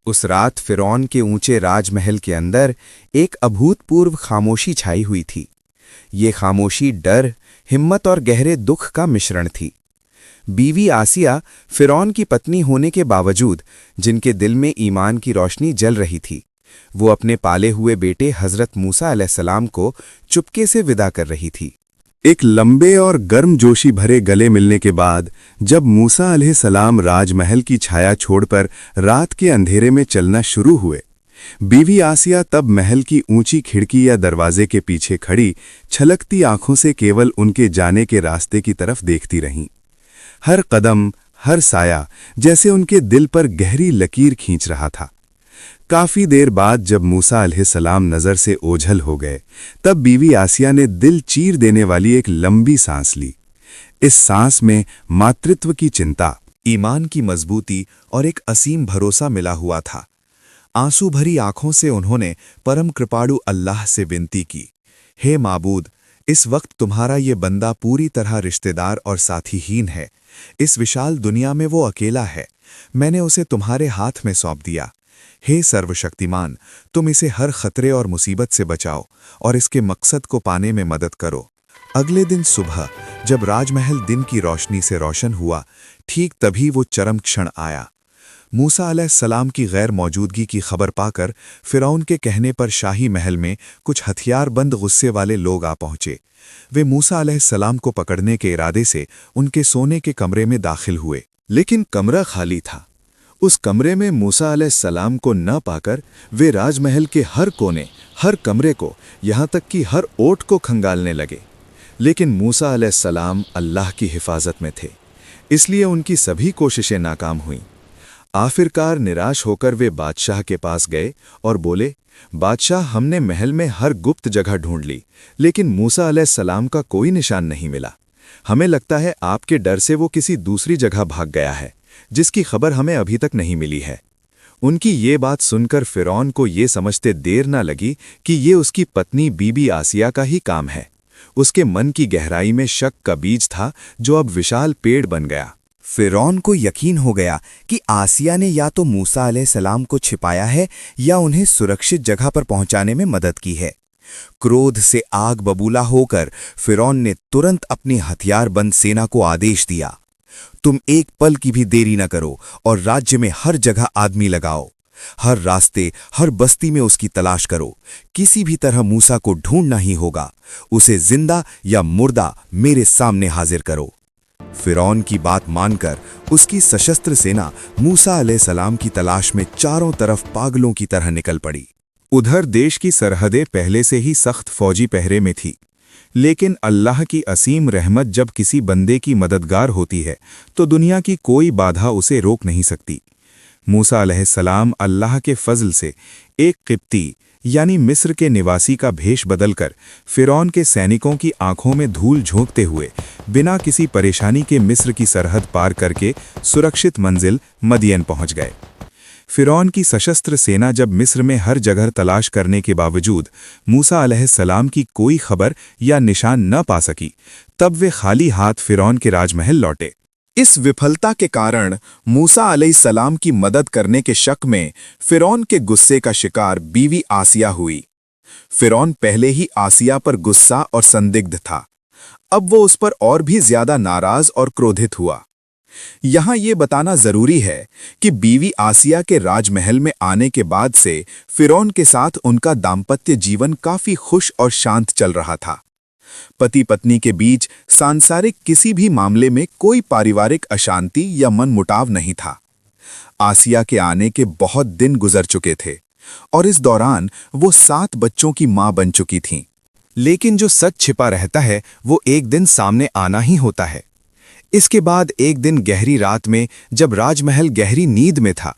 उस रात फिरौन के ऊंचे राजमहल के अंदर एक अभूतपूर्व खामोशी छाई हुई थी। ये खामोशी डर, हिम्मत और गहरे दुख का मिश्रण थी। बीवी आसिया फिरौन की पत्नी होने के बावजूद, जिनके दिल में ईमान की रोशनी जल रही थी, वो अपने पाले हुए बेटे हजरत मूसा अलैहिस्सलाम को चुपके से विदा कर रही थी। एक लंबे और गर्मजोशी भरे गले मिलने के बाद जब मूसा अलैहिस्सलाम राजमहल की छाया छोड़कर रात के अंधेरे में चलना शुरू हुए, बीवी आसिया तब महल की ऊंची खिड़की या दरवाजे के पीछे खड़ी छलकती आंखों से केवल उनके जाने के रास्ते की तरफ देखती रहीं। हर कदम, हर साया जैसे उनके दिल पर गहरी लकीर खींच रहा था। काफी देर बाद जब मूसा अलैहिस्सलाम नजर से ओझल हो गए, तब बीवी आसिया ने दिल चीर देने वाली एक लंबी सांस ली। इस सांस में मातृत्व की चिंता, ईमान की मजबूती और एक असीम भरोसा मिला हुआ था। आंसू भरी आंखों से उन्होंने परम कृपाणु अल्लाह से विनती की, हे माबूद, इस वक्त तुम्हारा ये बंदा पूरी तरह रिश्तेदार और साथीहीन है। इस विशाल दुनिया में वो अकेला है। मैंने उसे तुम्हारे हाथ में सौंप दिया। हे सर्वशक्तिमान, तुम इसे हर खतरे और मुसीबत से बचाओ और इसके मकसद को पाने में मदद करो। अगले दिन सुबह जब राजमहल दिन की रोशनी से रोशन हुआ, ठीक तभी वो चरम क्षण आया। मूसा अलैहिस्सलाम की गैर मौजूदगी की खबर पाकर फिरौन के कहने पर शाही महल में कुछ हथियारबंद गुस्से वाले लोग आ पहुंचे। वे मूसा अलैहिस्सलाम को पकड़ने के इरादे से उनके सोने के कमरे में दाखिल हुए, लेकिन कमरा खाली था। उस कमरे में मूसा अलैहिस्सलाम को न पाकर वे राजमहल के हर कोने, हर कमरे को, यहाँ तक कि हर ओट को खंगालने लगे। लेकिन मूसा अलैहिस्सलाम अल्लाह की हिफाजत में थे, इसलिए उनकी सभी कोशिशें नाकाम हुईं। आखिरकार निराश होकर वे बादशाह के पास गए और बोले, बादशाह, हमने महल में हर गुप्त जगह ढूंढ ली, लेकिन मूसा अलैहिस्सलाम का कोई निशान नहीं मिला। हमें लगता है आपके डर से वो किसी दूसरी जगह भाग गया है, जिसकी खबर हमें अभी तक नहीं मिली है। उनकी ये बात सुनकर फिरौन को ये समझते देर न लगी कि ये उसकी पत्नी बीबी आसिया का ही काम है। उसके मन की गहराई में शक का बीज था, जो अब विशाल पेड़ बन गया। फिरौन को यकीन हो गया कि आसिया ने या तो मूसा अलैहिस्सलाम को छिपाया है या उन्हें सुरक्षित जगह पर पहुंचाने में मदद की है। क्रोध से आग बबूला होकर फिरौन ने तुरंत अपनी हथियारबंद सेना को आदेश दिया, तुम एक पल की भी देरी न करो और राज्य में हर जगह आदमी लगाओ। हर रास्ते, हर बस्ती में उसकी तलाश करो। किसी भी तरह मूसा को ढूंढना ही होगा। उसे जिंदा या मुर्दा मेरे सामने हाजिर करो। फिरौन की बात मानकर उसकी सशस्त्र सेना मूसा अलैहिस्सलाम की तलाश में चारों तरफ पागलों की तरह निकल पड़ी। उधर देश की सरहदें पहले से ही सख्त फौजी पहरे में थी, लेकिन अल्लाह की असीम रहमत जब किसी बंदे की मददगार होती है तो दुनिया की कोई बाधा उसे रोक नहीं सकती। मूसा अलैहिस्सलाम अल्लाह के फजल से एक किप्ती यानी मिस्र के निवासी का भेष बदलकर फिरौन के सैनिकों की आंखों में धूल झोंकते हुए बिना किसी परेशानी के मिस्र की सरहद पार करके सुरक्षित मंजिल मदियन पहुंच गए। फिरौन की सशस्त्र सेना जब मिस्र में हर जगह तलाश करने के बावजूद मूसा अलैहिस्सलाम की कोई खबर या निशान न पा सकी, तब वे खाली हाथ फिरौन के राजमहल लौटे। इस विफलता के कारण मूसा अलैहिस्सलाम की मदद करने के शक में फिरौन के गुस्से का शिकार बीवी आसिया हुई। फिरौन पहले ही आसिया पर गुस्सा और संदिग्ध था, अब वो उस पर और भी ज्यादा नाराज और क्रोधित हुआ। यहां ये बताना जरूरी है कि बीवी आसिया के राजमहल में आने के बाद से फिरौन के साथ उनका दाम्पत्य जीवन काफी खुश और शांत चल रहा था। पति पत्नी के बीच सांसारिक किसी भी मामले में कोई पारिवारिक अशांति या मनमुटाव नहीं था। आसिया के आने के बहुत दिन गुजर चुके थे और इस दौरान वो 7 बच्चों की मां बन चुकी थीं। लेकिन जो सच छिपा रहता है वो एक दिन सामने आना ही होता है। इसके बाद एक दिन गहरी रात में जब राजमहल गहरी नींद में था,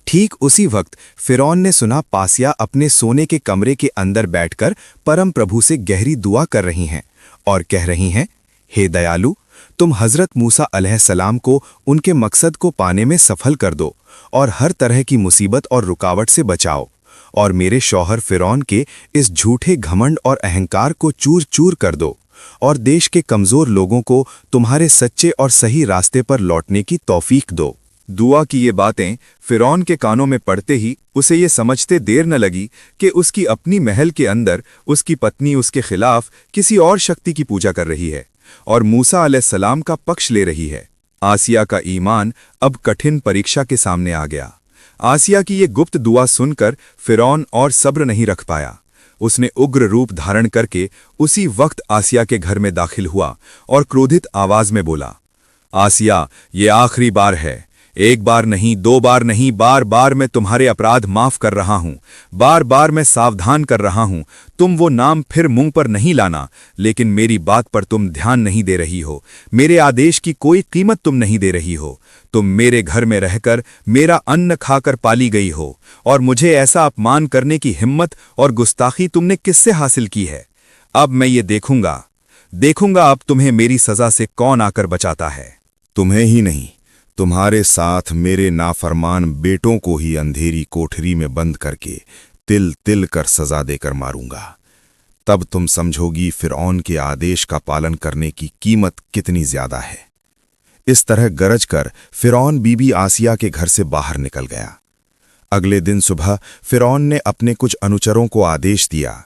ठीक उसी वक्त फिरौन ने सुना पासिया अपने सोने के कमरे के अंदर बैठकर परम प्रभु से गहरी दुआ कर रही हैं और कह रही हैं, हे दयालु, तुम हजरत मूसा अलैहिस्सलाम को उनके मकसद को पाने में सफल कर दो और हर तरह की मुसीबत और रुकावट से बचाओ, और मेरे शौहर फिरौन के इस झूठे घमंड और अहंकार को चूर चूर कर दो, और देश के कमजोर लोगों को तुम्हारे सच्चे और सही रास्ते पर लौटने की तौफीक दो। दुआ की ये बातें फिरौन के कानों में पड़ते ही उसे ये समझते देर न लगी कि उसकी अपनी महल के अंदर उसकी पत्नी उसके खिलाफ किसी और शक्ति की पूजा कर रही है और मूसा अलैहिस्सलाम का पक्ष ले रही है। आसिया का ईमान अब कठिन परीक्षा के सामने आ गया। आसिया की ये गुप्त दुआ सुनकर फिरौन और सब्र नहीं रख पाया। उसने उग्र रूप धारण करके उसी वक्त आसिया के घर में दाखिल हुआ और क्रोधित आवाज में बोला, आसिया, ये आखिरी बार है। एक बार नहीं, दो बार नहीं, बार बार मैं तुम्हारे अपराध माफ कर रहा हूं। बार बार मैं सावधान कर रहा हूं। तुम वो नाम फिर मुंह पर नहीं लाना, लेकिन मेरी बात पर तुम ध्यान नहीं दे रही हो। मेरे आदेश की कोई कीमत तुम नहीं दे रही हो। तुम मेरे घर में रहकर मेरा अन्न खाकर पाली गई हो और मुझे ऐसा अपमान करने की हिम्मत और गुस्ताखी तुमने किससे हासिल की है? अब मैं ये देखूंगा अब तुम्हें मेरी सजा से कौन आकर बचाता है। तुम्हें ही नहीं, तुम्हारे साथ मेरे नाफरमान बेटों को ही अंधेरी कोठरी में बंद करके तिल तिल कर सजा देकर मारूंगा। तब तुम समझोगी फिरौन के आदेश का पालन करने की कीमत कितनी ज्यादा है। इस तरह गरज कर फिरौन बीबी आसिया के घर से बाहर निकल गया। अगले दिन सुबह फिरौन ने अपने कुछ अनुचरों को आदेश दिया,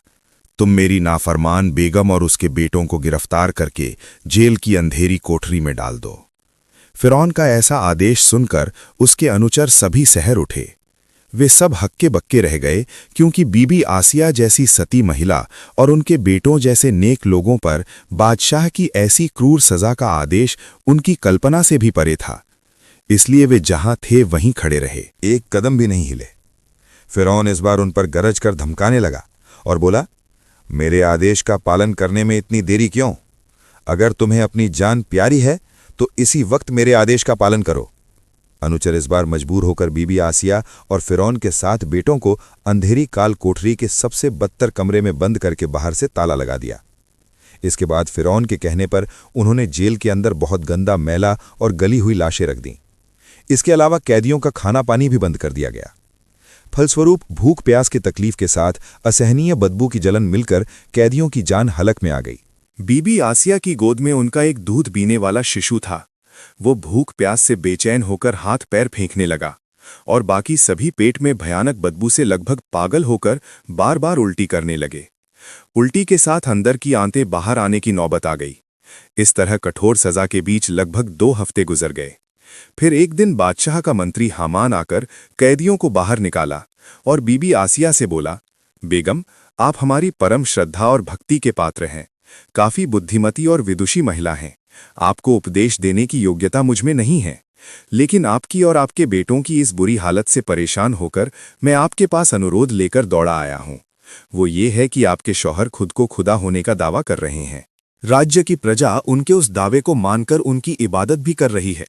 तुम मेरी नाफरमान बेगम और उसके बेटों को गिरफ्तार करके जेल की अंधेरी कोठरी में डाल दो। फिरौन का ऐसा आदेश सुनकर उसके अनुचर सभी सहर उठे। वे सब हक्के बक्के रह गए, क्योंकि बीबी आसिया जैसी सती महिला और उनके बेटों जैसे नेक लोगों पर बादशाह की ऐसी क्रूर सजा का आदेश उनकी कल्पना से भी परे था। इसलिए वे जहां थे वहीं खड़े रहे, एक कदम भी नहीं हिले। फिरौन इस बार उन पर गरज कर धमकाने लगा और बोला, मेरे आदेश का पालन करने में इतनी देरी क्यों? अगर तुम्हें अपनी जान प्यारी है तो इसी वक्त मेरे आदेश का पालन करो। अनुचर इस बार मजबूर होकर बीबी आसिया और फिरौन के साथ बेटों को अंधेरी काल कोठरी के सबसे बदतर कमरे में बंद करके बाहर से ताला लगा दिया। इसके बाद फिरौन के कहने पर उन्होंने जेल के अंदर बहुत गंदा मैला और गली हुई लाशें रख दीं। इसके अलावा कैदियों का खाना पानी भी बंद कर दिया गया। फलस्वरूप भूख प्यास की तकलीफ के साथ असहनीय बदबू की जलन मिलकर कैदियों की जान हलक में आ गई। बीबी आसिया की गोद में उनका एक दूध पीने वाला शिशु था। वो भूख प्यास से बेचैन होकर हाथ पैर फेंकने लगा और बाकी सभी पेट में भयानक बदबू से लगभग पागल होकर बार बार उल्टी करने लगे। उल्टी के साथ अंदर की आंतें बाहर आने की नौबत आ गई। इस तरह कठोर सजा के बीच लगभग 2 हफ्ते गुजर गए। फिर एक दिन बादशाह का मंत्री हामान आकर कैदियों को बाहर निकाला और बीबी आसिया से बोला, बेगम, आप हमारी परम श्रद्धा और भक्ति के पात्र हैं। काफी बुद्धिमती और विदुषी महिला हैं। आपको उपदेश देने की योग्यता मुझ में नहीं है, लेकिन आपकी और आपके बेटों की इस बुरी हालत से परेशान होकर मैं आपके पास अनुरोध लेकर दौड़ा आया हूं। वो ये है कि आपके शौहर खुद को खुदा होने का दावा कर रहे हैं। राज्य की प्रजा उनके उस दावे को मानकर उनकी इबादत भी कर रही है।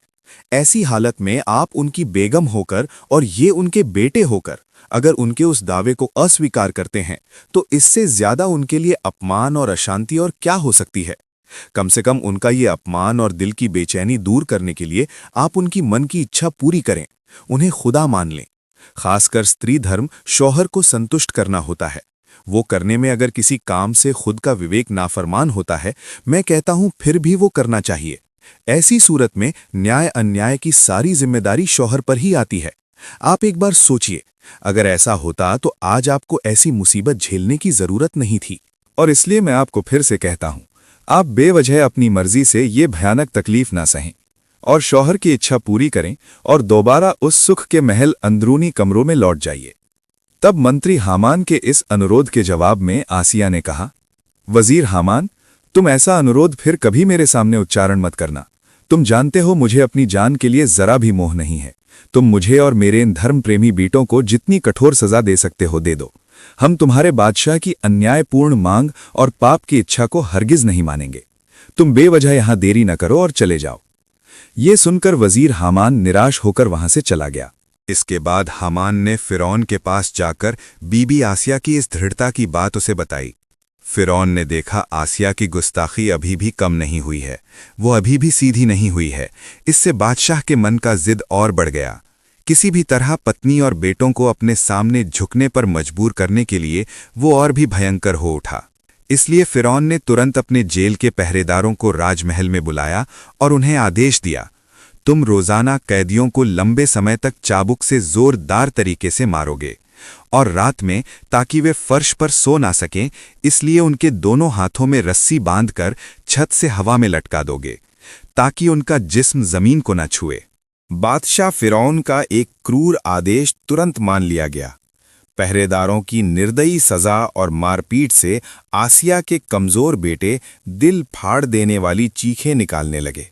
ऐसी हालत में आप उनकी बेगम होकर और ये उनके बेटे होकर अगर उनके उस दावे को अस्वीकार करते हैं तो इससे ज्यादा उनके लिए अपमान और अशांति और क्या हो सकती है। कम से कम उनका ये अपमान और दिल की बेचैनी दूर करने के लिए आप उनकी मन की इच्छा पूरी करें, उन्हें खुदा मान लें। खासकर स्त्री धर्म शौहर को संतुष्ट करना होता है। वो करने में अगर किसी काम से खुद का विवेक नाफरमान होता है, मैं कहता हूं फिर भी वो करना चाहिए। ऐसी सूरत में न्याय अन्याय की सारी जिम्मेदारी शौहर पर ही आती है। आप एक बार सोचिए, अगर ऐसा होता तो आज आपको ऐसी मुसीबत झेलने की जरूरत नहीं थी। और इसलिए मैं आपको फिर से कहता हूं, आप बेवजह अपनी मर्जी से ये भयानक तकलीफ ना सहें और शौहर की इच्छा पूरी करें और दोबारा उस सुख के महल अंदरूनी कमरों में लौट जाइए। तब मंत्री हामान के इस अनुरोध के जवाब में आसिया ने कहा, वजीर हामान, तुम ऐसा अनुरोध फिर कभी मेरे सामने उच्चारण मत करना। तुम जानते हो मुझे अपनी जान के लिए जरा भी मोह नहीं है। तुम मुझे और मेरे इन धर्म प्रेमी बेटों को जितनी कठोर सजा दे सकते हो दे दो। हम तुम्हारे बादशाह की अन्यायपूर्ण मांग और पाप की इच्छा को हरगिज नहीं मानेंगे। तुम बेवजह यहां देरी न करो और चले जाओ। ये सुनकर वजीर हामान निराश होकर वहां से चला गया। इसके बाद हामान ने फिरौन के पास जाकर बीबी आसिया की इस दृढ़ता की बात उसे बताई। फिरौन ने देखा आसिया की गुस्ताखी अभी भी कम नहीं हुई है, वो अभी भी सीधी नहीं हुई है। इससे बादशाह के मन का जिद और बढ़ गया। किसी भी तरह पत्नी और बेटों को अपने सामने झुकने पर मजबूर करने के लिए वो और भी भयंकर हो उठा। इसलिए फिरौन ने तुरंत अपने जेल के पहरेदारों को राजमहल में बुलाया और उन्हें आदेश दिया, तुम रोजाना कैदियों को लंबे समय तक चाबुक से जोरदार तरीके से मारोगे और रात में ताकि वे फर्श पर सो ना सकें इसलिए उनके दोनों हाथों में रस्सी बांधकर छत से हवा में लटका दोगे ताकि उनका जिस्म जमीन को न छुए। बादशाह फिरौन का एक क्रूर आदेश तुरंत मान लिया गया। पहरेदारों की निर्दयी सजा और मारपीट से आसिया के कमजोर बेटे दिल फाड़ देने वाली चीखें निकालने लगे,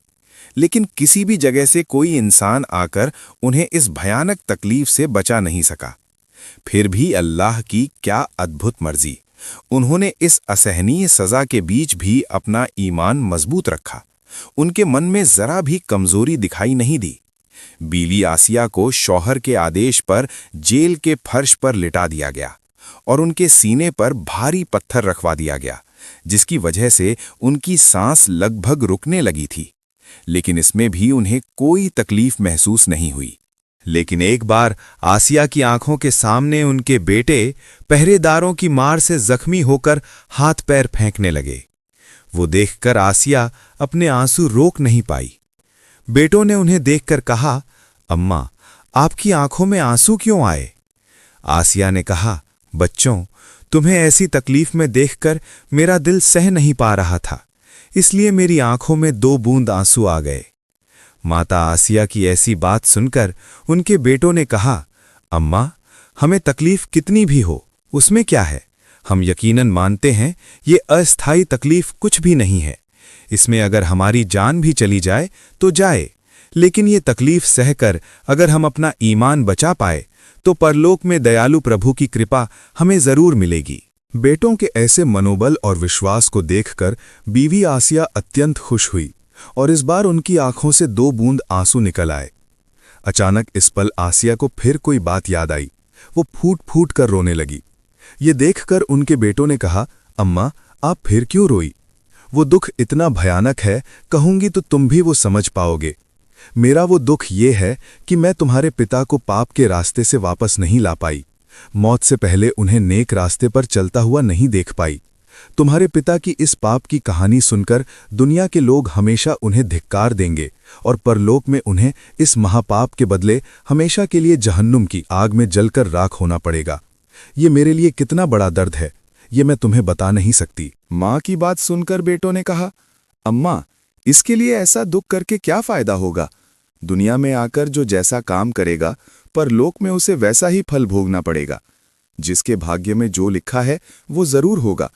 लेकिन किसी भी जगह से कोई इंसान आकर उन्हें इस भयानक तकलीफ से बचा नहीं सका। फिर भी अल्लाह की क्या अद्भुत मर्जी, उन्होंने इस असहनीय सजा के बीच भी अपना ईमान मजबूत रखा। उनके मन में जरा भी कमजोरी दिखाई नहीं दी। बीवी आसिया को शौहर के आदेश पर जेल के फर्श पर लिटा दिया गया और उनके सीने पर भारी पत्थर रखवा दिया गया, जिसकी वजह से उनकी सांस लगभग रुकने लगी थी, लेकिन इसमें भी उन्हें कोई तकलीफ महसूस नहीं हुई। लेकिन एक बार आसिया की आंखों के सामने उनके बेटे पहरेदारों की मार से जख्मी होकर हाथ पैर फेंकने लगे। वो देखकर आसिया अपने आंसू रोक नहीं पाई। बेटों ने उन्हें देखकर कहा, अम्मा, आपकी आंखों में आंसू क्यों आए? आसिया ने कहा, बच्चों, तुम्हें ऐसी तकलीफ में देखकर मेरा दिल सह नहीं पा रहा था, इसलिए मेरी आंखों में 2 बूंद आंसू आ गए। माता आसिया की ऐसी बात सुनकर उनके बेटों ने कहा, अम्मा, हमें तकलीफ कितनी भी हो उसमें क्या है, हम यकीनन मानते हैं ये अस्थायी तकलीफ कुछ भी नहीं है। इसमें अगर हमारी जान भी चली जाए तो जाए, लेकिन ये तकलीफ सहकर अगर हम अपना ईमान बचा पाए तो परलोक में दयालु प्रभु की कृपा हमें जरूर मिलेगी। बेटों के ऐसे मनोबल और विश्वास को देखकर बीवी आसिया अत्यंत खुश हुई और इस बार उनकी आंखों से 2 बूंद आंसू निकल आए। अचानक इस पल आसिया को फिर कोई बात याद आई। वो फूट फूट कर रोने लगी। ये देखकर उनके बेटों ने कहा, अम्मा, आप फिर क्यों रोई? वो दुख इतना भयानक है, कहूंगी तो तुम भी वो समझ पाओगे। मेरा वो दुख ये है कि मैं तुम्हारे पिता को पाप के रास्ते से वापस नहीं ला पाई, मौत से पहले उन्हें नेक रास्ते पर चलता हुआ नहीं देख पाई। तुम्हारे पिता की इस पाप की कहानी सुनकर दुनिया के लोग हमेशा उन्हें धिक्कार देंगे और परलोक में उन्हें इस महापाप के बदले हमेशा के लिए जहन्नुम की आग में जलकर राख होना पड़ेगा। ये मेरे लिए कितना बड़ा दर्द है, ये मैं तुम्हें बता नहीं सकती। माँ की बात सुनकर बेटों ने कहा, अम्मा, इसके लिए ऐसा दुख करके क्या फायदा होगा? दुनिया में आकर जो जैसा काम करेगा परलोक में उसे वैसा ही फल भोगना पड़ेगा। जिसके भाग्य में जो लिखा है वो जरूर होगा,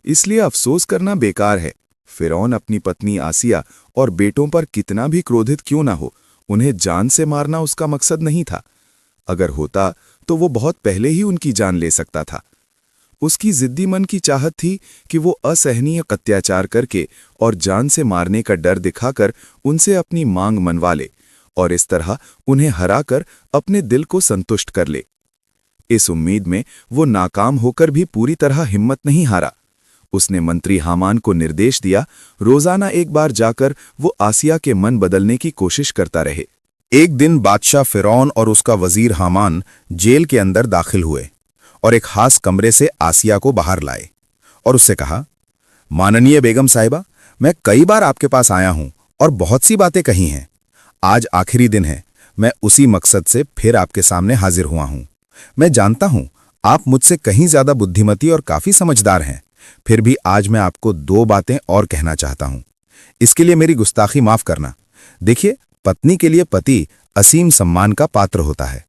इसलिए अफसोस करना बेकार है। फिरौन अपनी पत्नी आसिया और बेटों पर कितना भी क्रोधित क्यों ना हो, उन्हें जान से मारना उसका मकसद नहीं था। अगर होता तो वो बहुत पहले ही उनकी जान ले सकता था। उसकी जिद्दी मन की चाहत थी कि वो असहनीय अत्याचार करके और जान से मारने का डर दिखाकर उनसे अपनी मांग मनवा ले और इस तरह उन्हें हराकर अपने दिल को संतुष्ट कर ले। इस उम्मीद में वो नाकाम होकर भी पूरी तरह हिम्मत नहीं हारा। उसने मंत्री हामान को निर्देश दिया, रोजाना एक बार जाकर वो आसिया के मन बदलने की कोशिश करता रहे। एक दिन बादशाह फिरौन और उसका वजीर हामान जेल के अंदर दाखिल हुए और एक खास कमरे से आसिया को बाहर लाए और उससे कहा, माननीय बेगम साहिबा, मैं कई बार आपके पास आया हूं और बहुत सी बातें कही हैं। आज आखिरी दिन है, मैं उसी मकसद से फिर आपके सामने हाजिर हुआ हूं। मैं जानता हूं आप मुझसे कहीं ज्यादा बुद्धिमती और काफी समझदार हैं, फिर भी आज मैं आपको 2 बातें और कहना चाहता हूं। इसके लिए मेरी गुस्ताखी माफ करना। देखिए, पत्नी के लिए पति असीम सम्मान का पात्र होता है।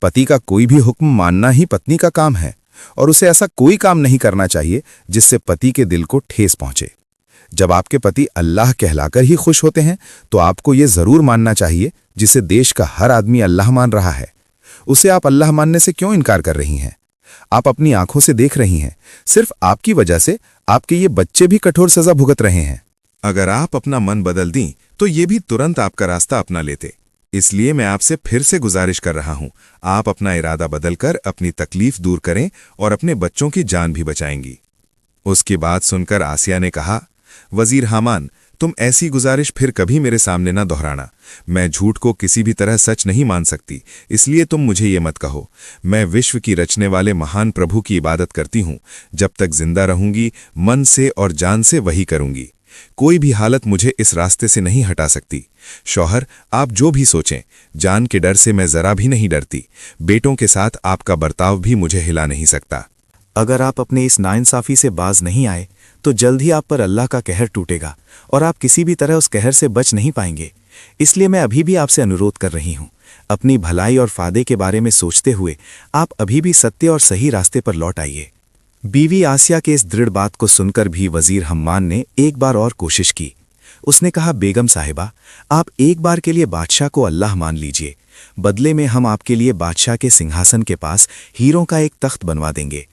पति का कोई भी हुक्म मानना ही पत्नी का काम है और उसे ऐसा कोई काम नहीं करना चाहिए जिससे पति के दिल को ठेस पहुंचे। जब आपके पति अल्लाह कहलाकर ही खुश होते हैं तो आपको ये जरूर मानना चाहिए, जिसे देश का हर आदमी अल्लाह मान रहा है, उसे आप अल्लाह मानने से क्यों इनकार कर रही हैं? आप अपनी आंखों से देख रही हैं, सिर्फ आपकी वजह से आपके ये बच्चे भी कठोर सजा भुगत रहे हैं। अगर आप अपना मन बदल दी तो ये भी तुरंत आपका रास्ता अपना लेते। इसलिए मैं आपसे फिर से गुजारिश कर रहा हूं, आप अपना इरादा बदलकर अपनी तकलीफ दूर करें और अपने बच्चों की जान भी बचाएंगी। उसकी बात सुनकर आसिया ने कहा, वजीर हामान, तुम ऐसी गुजारिश फिर कभी मेरे सामने न दोहराना। मैं झूठ को किसी भी तरह सच नहीं मान सकती, इसलिए तुम मुझे ये मत कहो। मैं विश्व की रचने वाले महान प्रभु की इबादत करती हूँ। जब तक जिंदा रहूंगी मन से और जान से वही करूंगी। कोई भी हालत मुझे इस रास्ते से नहीं हटा सकती। शौहर, आप जो भी सोचें, जान के डर से मैं जरा भी नहीं डरती। बेटों के साथ आपका बर्ताव भी मुझे हिला नहीं सकता। अगर आप अपने इस नाइंसाफी से बाज नहीं आए तो जल्द ही आप पर अल्लाह का कहर टूटेगा और आप किसी भी तरह उस कहर से बच नहीं पाएंगे। इसलिए मैं अभी भी आपसे अनुरोध कर रही हूं, अपनी भलाई और फायदे के बारे में सोचते हुए आप अभी भी सत्य और सही रास्ते पर लौट आइए। बीवी आसिया के इस दृढ़ बात को सुनकर भी वजीर हम्मान ने एक बार और कोशिश की। उसने कहा, बेगम साहिबा, आप एक बार के लिए बादशाह को अल्लाह मान लीजिए। बदले में हम आपके लिए बादशाह के सिंहासन के पास हीरों का एक तख्त बनवा देंगे।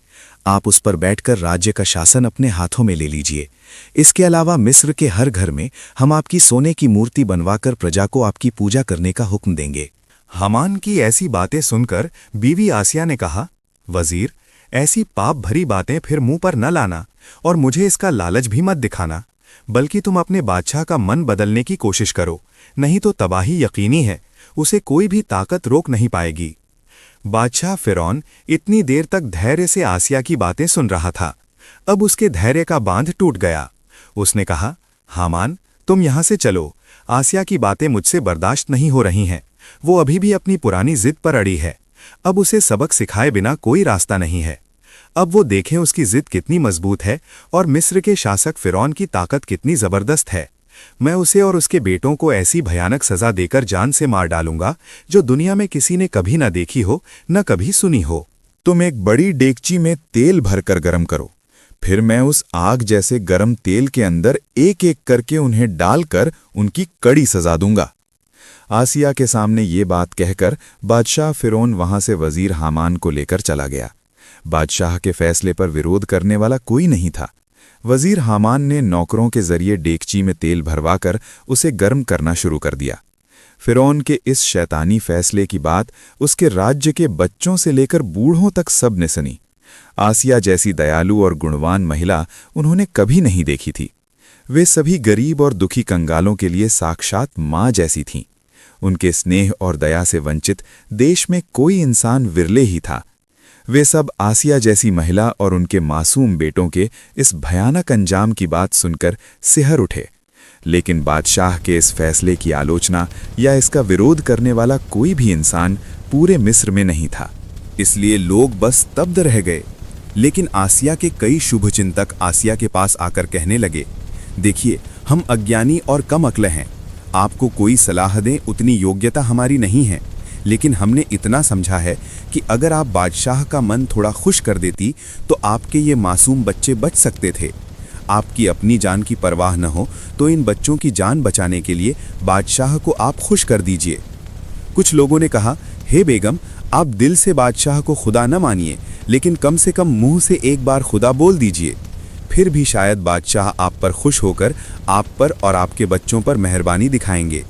आप उस पर बैठकर राज्य का शासन अपने हाथों में ले लीजिए। इसके अलावा मिस्र के हर घर में हम आपकी सोने की मूर्ति बनवाकर प्रजा को आपकी पूजा करने का हुक्म देंगे। हमान की ऐसी बातें सुनकर बीवी आसिया ने कहा, वजीर, ऐसी पाप भरी बातें फिर मुंह पर न लाना और मुझे इसका लालच भी मत दिखाना, बल्कि तुम अपने बादशाह का मन बदलने की कोशिश करो, नहीं तो तबाही यकीनी है, उसे कोई भी ताकत रोक नहीं पाएगी। बादशाह फिरौन इतनी देर तक धैर्य से आसिया की बातें सुन रहा था। अब उसके धैर्य का बांध टूट गया। उसने कहा, हामान, तुम यहां से चलो। आसिया की बातें मुझसे बर्दाश्त नहीं हो रही हैं। वो अभी भी अपनी पुरानी जिद पर अड़ी है। अब उसे सबक सिखाए बिना कोई रास्ता नहीं है। अब वो देखें उसकी जिद कितनी मजबूत है और मिस्र के शासक फिरौन की ताकत कितनी जबरदस्त है। मैं उसे और उसके बेटों को ऐसी भयानक सजा देकर जान से मार डालूंगा जो दुनिया में किसी ने कभी न देखी हो, न कभी सुनी हो। तुम एक बड़ी डेगची में तेल भरकर गरम करो, फिर मैं उस आग जैसे गरम तेल के अंदर एक एक करके उन्हें डालकर उनकी कड़ी सजा दूंगा। आसिया के सामने ये बात कहकर बादशाह फिरौन वहां से वजीर हामान को लेकर चला गया। बादशाह के फैसले पर विरोध करने वाला कोई नहीं था। वजीर हामान ने नौकरों के जरिए डेगची में तेल भरवाकर उसे गर्म करना शुरू कर दिया। फिरौन के इस शैतानी फैसले की बात उसके राज्य के बच्चों से लेकर बूढ़ों तक सब ने सुनी। आसिया जैसी दयालु और गुणवान महिला उन्होंने कभी नहीं देखी थी। वे सभी गरीब और दुखी कंगालों के लिए साक्षात माँ जैसी थीं। उनके स्नेह और दया से वंचित देश में कोई इंसान विरले ही था। वे सब आसिया जैसी महिला और उनके मासूम बेटों के इस भयानक अंजाम की बात सुनकर सिहर उठे। लेकिन बादशाह के इस फैसले की आलोचना या इसका विरोध करने वाला कोई भी इंसान पूरे मिस्र में नहीं था। इसलिए लोग बस स्तब्ध रह गए। लेकिन आसिया के कई शुभचिंतक आसिया के पास आकर कहने लगे, देखिए, हम अज्ञानी और कम अक्ल हैं। आपको कोई सलाह दें उतनी योग्यता हमारी नहीं है, लेकिन हमने इतना समझा है कि अगर आप बादशाह का मन थोड़ा खुश कर देती तो आपके ये मासूम बच्चे बच सकते थे। आपकी अपनी जान की परवाह न हो तो इन बच्चों की जान बचाने के लिए बादशाह को आप खुश कर दीजिए। कुछ लोगों ने कहा, हे बेगम, आप दिल से बादशाह को खुदा न मानिए, लेकिन कम से कम मुंह से एक बार खुदा बोल दीजिए, फिर भी शायद बादशाह आप पर खुश होकर आप पर और आपके बच्चों पर मेहरबानी दिखाएंगे।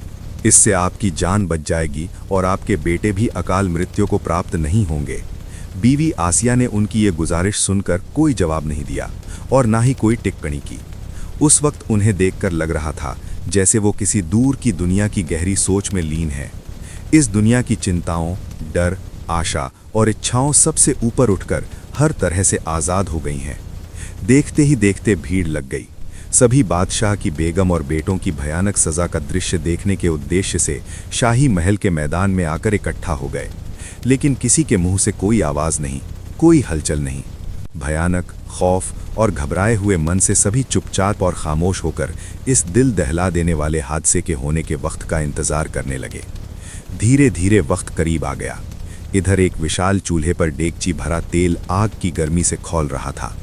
इससे आपकी जान बच जाएगी और आपके बेटे भी अकाल मृत्यु को प्राप्त नहीं होंगे। बीवी आसिया ने उनकी ये गुजारिश सुनकर कोई जवाब नहीं दिया और ना ही कोई टिप्पणी की। उस वक्त उन्हें देखकर लग रहा था जैसे वो किसी दूर की दुनिया की गहरी सोच में लीन है। इस दुनिया की चिंताओं, डर, आशा और इच्छाओं सबसे ऊपर उठकर हर तरह से आज़ाद हो गई हैं। देखते ही देखते भीड़ लग गई। सभी बादशाह की बेगम और बेटों की भयानक सजा का दृश्य देखने के उद्देश्य से शाही महल के मैदान में आकर इकट्ठा हो गए। लेकिन किसी के मुंह से कोई आवाज नहीं, कोई हलचल नहीं। भयानक खौफ और घबराए हुए मन से सभी चुपचाप और खामोश होकर इस दिल दहला देने वाले हादसे के होने के वक्त का इंतजार करने लगे। धीरे धीरे वक्त करीब आ गया। इधर एक विशाल चूल्हे पर डेगची भरा तेल आग की गर्मी से खौल रहा था।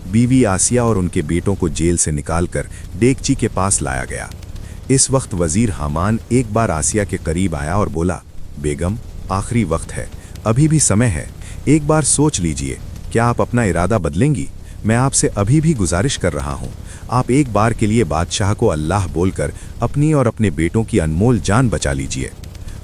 बीवी आसिया और उनके बेटों को जेल से निकालकर डेगची के पास लाया गया। इस वक्त वजीर हामान एक बार आसिया के करीब आया और बोला, बेगम, आखिरी वक्त है, अभी भी समय है, एक बार सोच लीजिए, क्या आप अपना इरादा बदलेंगी? मैं आपसे अभी भी गुजारिश कर रहा हूँ, आप एक बार के लिए बादशाह को अल्लाह बोलकर अपनी और अपने बेटों की अनमोल जान बचा लीजिए।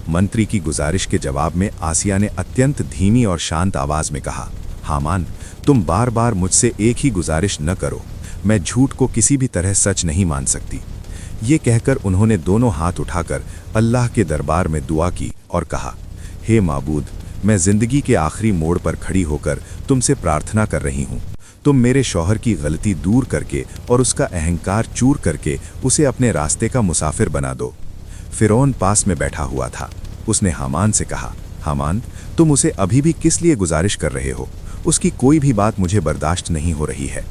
मंत्री की गुजारिश के जवाब में आसिया ने अत्यंत धीमी और शांत आवाज में कहा, हामान, तुम बार बार मुझसे एक ही गुजारिश न करो, मैं झूठ को किसी भी तरह सच नहीं मान सकती। ये कहकर उन्होंने दोनों हाथ उठाकर अल्लाह के दरबार में दुआ की और कहा, हे माबूद, मैं जिंदगी के आखिरी मोड़ पर खड़ी होकर तुमसे प्रार्थना कर रही हूँ, तुम मेरे शौहर की गलती दूर करके और उसका अहंकार चूर करके उसे अपने रास्ते का मुसाफिर बना दो। फिरौन पास में बैठा हुआ था। उसने हामान से कहा, हामान, तुम उसे अभी भी किस लिए गुजारिश कर रहे हो? उसकी कोई भी बात मुझे बर्दाश्त नहीं हो रही है।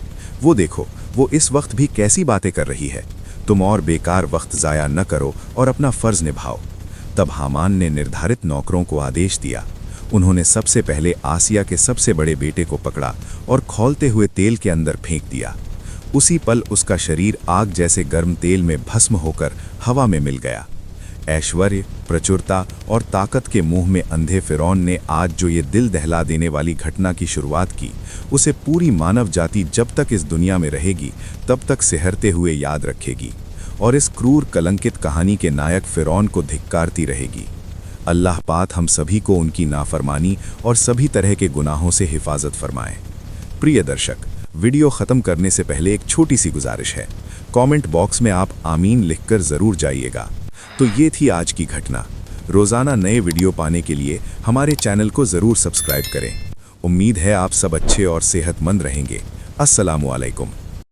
वो देखो, वो इस वक्त भी कैसी बातें कर रही है। तुम और बेकार वक्त ज़ाया न करो और अपना फ़र्ज़ निभाओ। तब हामान ने निर्धारित नौकरों को आदेश दिया। उन्होंने सबसे पहले आसिया के सबसे बड़े बेटे को पकड़ा और खौलते हुए तेल के अंदर फेंक दिया। उसी पल उसका शरीर आग जैसे गर्म तेल में भस्म होकर हवा में मिल गया। ऐश्वर्य, प्रचुरता और ताकत के मुंह में अंधे फिरौन ने आज जो ये दिल दहला देने वाली घटना की शुरुआत की, उसे पूरी मानव जाति जब तक इस दुनिया में रहेगी तब तक सिहरते हुए याद रखेगी और इस क्रूर कलंकित कहानी के नायक फिरौन को धिक्कारती रहेगी। अल्लाह पाक हम सभी को उनकी नाफरमानी और सभी तरह के गुनाहों से हिफाजत फरमाए। प्रिय दर्शक, वीडियो ख़त्म करने से पहले एक छोटी सी गुजारिश है। कमेंट बॉक्स में आप आमीन लिखकर ज़रूर जाइएगा। तो ये थी आज की घटना। रोज़ाना नए वीडियो पाने के लिए हमारे चैनल को ज़रूर सब्सक्राइब करें। उम्मीद है आप सब अच्छे और सेहतमंद रहेंगे। अस्सलामु अलैकुम।